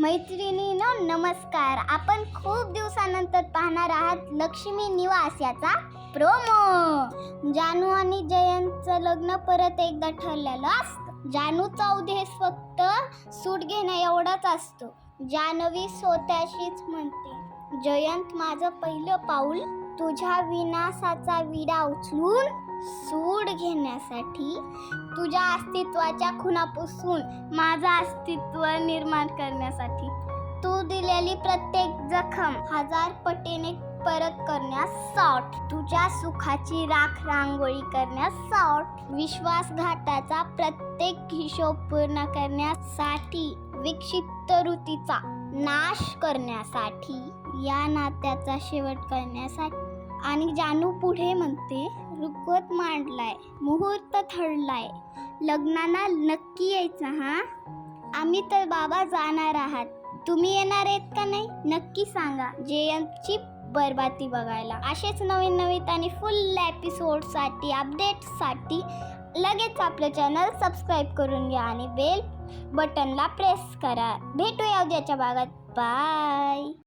मैत्रिणींनो नमस्कार. आपण खूप दिवसानंतर पाहणार आहात लक्ष्मी निवास याचा प्रोमो. जानू आणि जयंतचं लग्न परत एकदा ठरलेलं असतं. जानूचा उद्देश फक्त सूट घेणं एवढाच असतो. जानवी स्वतःशीच म्हणते, जयंत माझं पहिलं पाऊल तुझ्या विनाशाचा विडा उचलून सूड घेण्यासाठी, तुझ्या अस्तित्वाच्या खुणा पुसून माझं अस्तित्व निर्माण करण्यासाठी, तू दिलेली प्रत्येक जखम 1000 पटीने परत करण्यासाठी, तुझ्या सुखाची राख रांगोळी करण्यासाठी, विश्वासघाताचा प्रत्येक हिशोब पूर्ण करण्यासाठी, विक्षिप्त वृत्तीचा नाश करण्यासाठी, या नात्याचा शेवट करण्यासाठी. आणि जानू पुढे म्हणते, रुखवत मांडलाय, मुहूर्त ठरलाय, लग्नाला नक्की यायचं हा. आम्ही तर बाबा जाणार आहात, तुम्ही येणार आहेत का नाही नक्की सांगा. जयंतची बरबादी बघायला असेच नवीन आणि फुल एपिसोडसाठी अपडेट्ससाठी लगेच आपलं चॅनल सबस्क्राईब करून घ्या आणि बेल बटनला प्रेस करा. भेटूया उद्याच्या भागात. बाय.